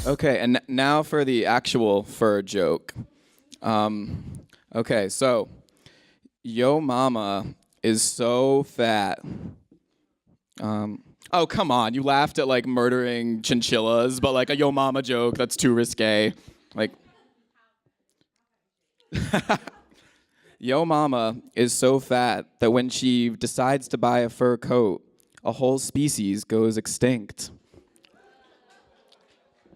Okay, and now for the actual fur joke. Okay, so, yo mama is so fat. Oh, come on, you laughed at like murdering chinchillas, but like a yo mama joke, that's too risque. Like, yo mama is so fat that when she decides to buy a fur coat, a whole species goes extinct.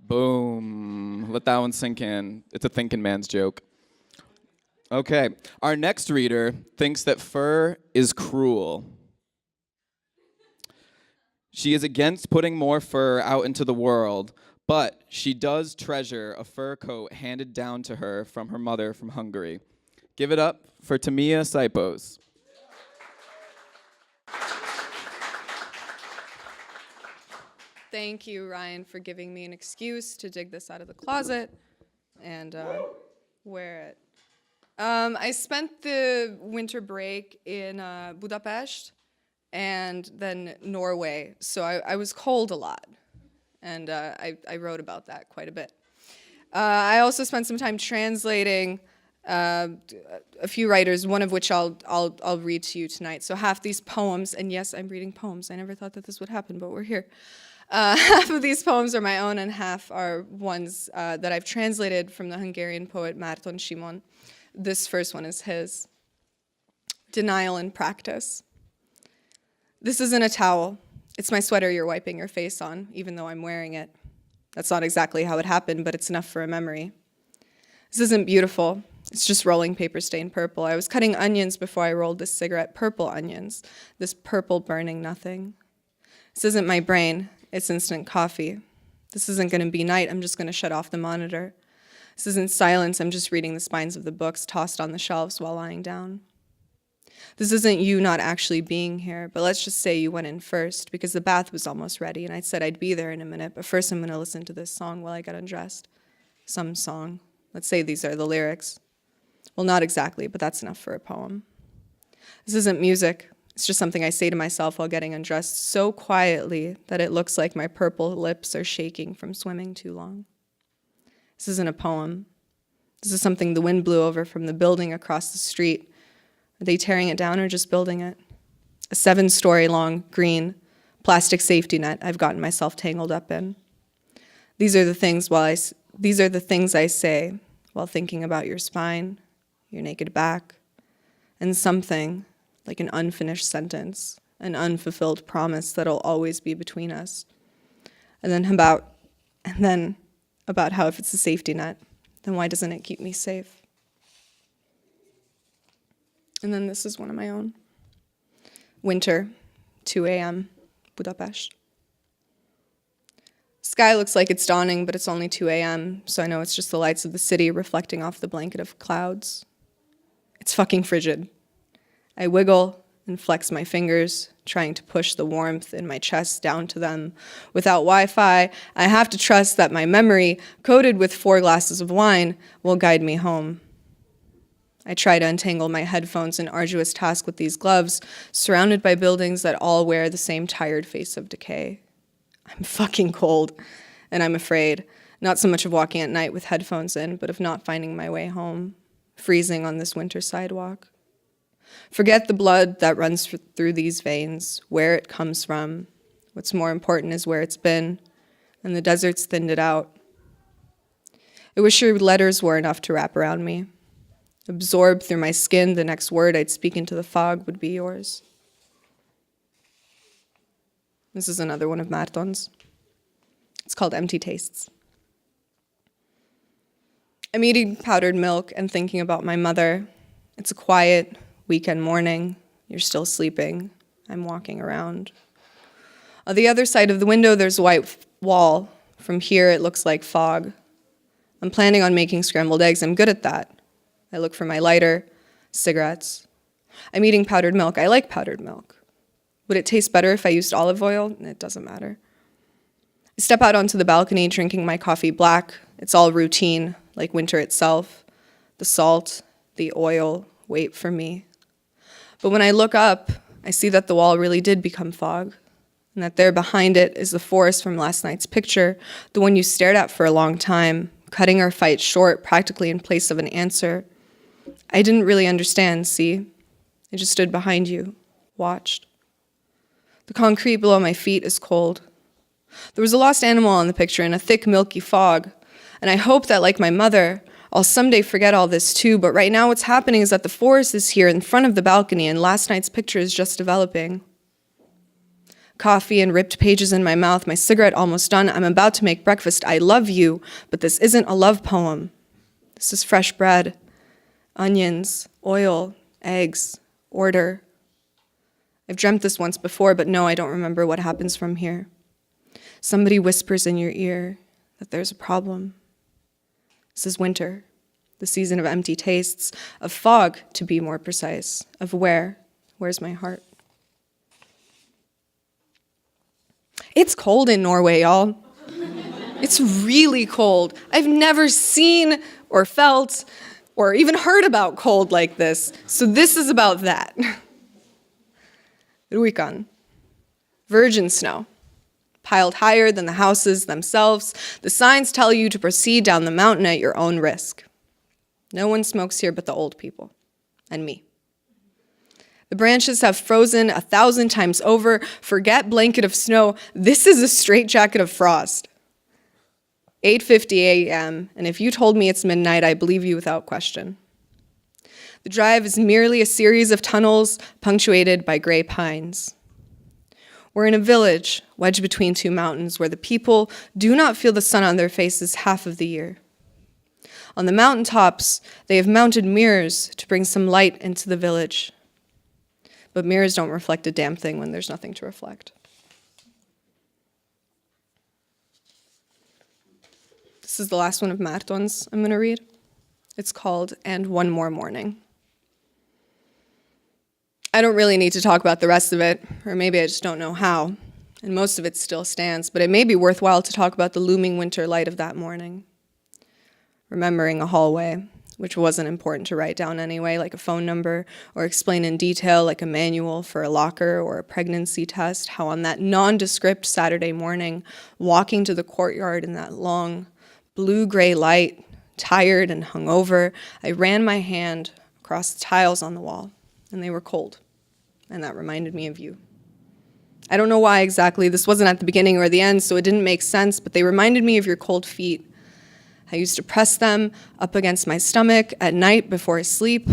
Boom. Let that one sink in. It's a thinking man's joke. Okay, our next reader thinks that fur is cruel. She is against putting more fur out into the world, but she does treasure a fur coat handed down to her from her mother from Hungary. Give it up for Timea Sipos. Thank you, Ryan, for giving me an excuse to dig this out of the closet and wear it. I spent the winter break in Budapest and then Norway, so I was cold a lot, and I wrote about that quite a bit. I also spent some time translating a few writers, one of which I'll read to you tonight. So half these poems, and yes, I'm reading poems. I never thought that this would happen, but we're here. Half of these poems are my own, and half are ones that I've translated from the Hungarian poet Márton Simon. This first one is his. Denial in Practice. This isn't a towel. It's my sweater you're wiping your face on, even though I'm wearing it. That's not exactly how it happened, but it's enough for a memory. This isn't beautiful. It's just rolling paper stained purple. I was cutting onions before I rolled this cigarette. Purple onions. This purple burning nothing. This isn't my brain. It's instant coffee. This isn't going to be night. I'm just going to shut off the monitor. This isn't silence. I'm just reading the spines of the books tossed on the shelves while lying down. This isn't you not actually being here, but let's just say you went in first because the bath was almost ready, and I said I'd be there in a minute, but first I'm going to listen to this song while I get undressed. Some song. Let's say these are the lyrics. Well, not exactly, but that's enough for a poem. This isn't music. It's just something I say to myself while getting undressed so quietly that it looks like my purple lips are shaking from swimming too long. This isn't a poem. This is something the wind blew over from the building across the street. Are they tearing it down or just building it? A 7-story long, green, plastic safety net I've gotten myself tangled up in. These are the things I say while thinking about your spine, your naked back, and something like an unfinished sentence, an unfulfilled promise that'll always be between us. And then about how if it's a safety net, then why doesn't it keep me safe? And then this is one of my own. Winter, 2 a.m., Budapest. Sky looks like it's dawning, but it's only 2 a.m., so I know it's just the lights of the city reflecting off the blanket of clouds. It's fucking frigid. I wiggle and flex my fingers, trying to push the warmth in my chest down to them. Without Wi-Fi, I have to trust that my memory, coated with 4 glasses of wine, will guide me home. I try to untangle my headphones, an arduous task with these gloves, surrounded by buildings that all wear the same tired face of decay. I'm fucking cold, and I'm afraid, not so much of walking at night with headphones in, but of not finding my way home, freezing on this winter sidewalk. Forget the blood that runs through these veins, where it comes from. What's more important is where it's been, and the desert's thinned it out. I wish your letters were enough to wrap around me. Absorb through my skin, the next word I'd speak into the fog would be yours. This is another one of Márton's. It's called Empty Tastes. I'm eating powdered milk and thinking about my mother. It's a quiet weekend morning. You're still sleeping. I'm walking around. On the other side of the window, there's a white wall. From here, it looks like fog. I'm planning on making scrambled eggs. I'm good at that. I look for my lighter, cigarettes. I'm eating powdered milk. I like powdered milk. Would it taste better if I used olive oil? It doesn't matter. I step out onto the balcony, drinking my coffee black. It's all routine, like winter itself. The salt, the oil, wait for me. But when I look up, I see that the wall really did become fog. and that there behind it is the forest from last night's picture, the one you stared at for a long time, cutting our fight short practically in place of an answer. I didn't really understand, see? I just stood behind you, watched. The concrete below my feet is cold. There was a lost animal on the picture in a thick, milky fog, and I hope that, like my mother, I'll someday forget all this too, but right now what's happening is that the forest is here in front of the balcony and last night's picture is just developing. Coffee and ripped pages in my mouth, my cigarette almost done. I'm about to make breakfast. I love you, but this isn't a love poem. This is fresh bread, onions, oil, eggs, order. I've dreamt this once before, but no, I don't remember what happens from here. Somebody whispers in your ear that there's a problem. This is winter, the season of empty tastes, of fog, to be more precise, of where's my heart? It's cold in Norway, y'all. It's really cold. I've never seen or felt or even heard about cold like this, so this is about that. Rjukan, virgin snow, piled higher than the houses themselves. The signs tell you to proceed down the mountain at your own risk. No one smokes here but the old people, and me. The branches have frozen 1,000 times over. Forget blanket of snow. This is a straitjacket of frost. 8:50 a.m., and if you told me it's midnight, I believe you without question. The drive is merely a series of tunnels punctuated by gray pines. We're in a village wedged between two mountains where the people do not feel the sun on their faces half of the year. On the mountaintops, they have mounted mirrors to bring some light into the village. But mirrors don't reflect a damn thing when there's nothing to reflect. This is the last one of Marton's I'm going to read. It's called And One More Morning. I don't really need to talk about the rest of it, or maybe I just don't know how, and most of it still stands, but it may be worthwhile to talk about the looming winter light of that morning. Remembering a hallway, which wasn't important to write down anyway, like a phone number, or explain in detail like a manual for a locker or a pregnancy test, how on that nondescript Saturday morning, walking to the courtyard in that long blue-gray light, tired and hungover, I ran my hand across the tiles on the wall, and they were cold, and that reminded me of you. I don't know why exactly, this wasn't at the beginning or the end, so it didn't make sense, but they reminded me of your cold feet. I used to press them up against my stomach at night before I sleep,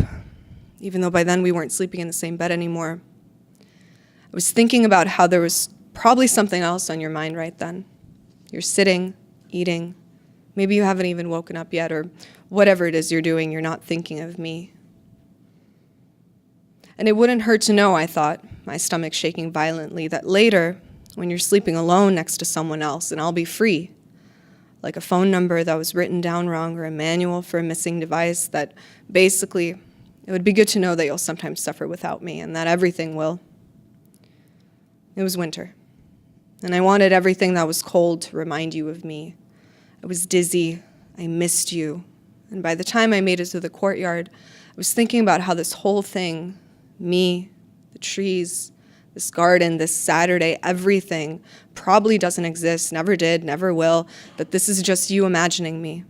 even though by then we weren't sleeping in the same bed anymore. I was thinking about how there was probably something else on your mind right then. You're sitting, eating. Maybe you haven't even woken up yet, or whatever it is you're doing, you're not thinking of me. And it wouldn't hurt to know, I thought, my stomach shaking violently, that later, when you're sleeping alone next to someone else, and I'll be free, like a phone number that was written down wrong or a manual for a missing device, that basically it would be good to know that you'll sometimes suffer without me and that everything will. It was winter, and I wanted everything that was cold to remind you of me. I was dizzy, I missed you, and by the time I made it to the courtyard, I was thinking about how this whole thing, me, the trees, this garden, this Saturday, everything probably doesn't exist, never did, never will, that this is just you imagining me.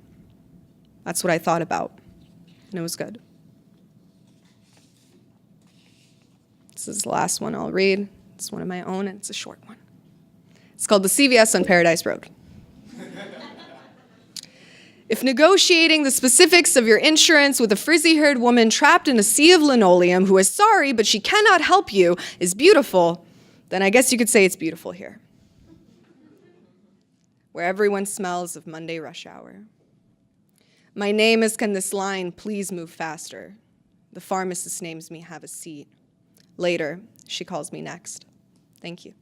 That's what I thought about, and it was good. This is the last one I'll read. It's one of my own, and it's a short one. It's called The CVS on Paradise Road. If negotiating the specifics of your insurance with a frizzy-haired woman trapped in a sea of linoleum who is sorry but she cannot help you is beautiful, then I guess you could say it's beautiful here, where everyone smells of Monday rush hour. My name is Can This Line Please Move Faster? The pharmacist names me Have a Seat. Later, she calls me next. Thank you.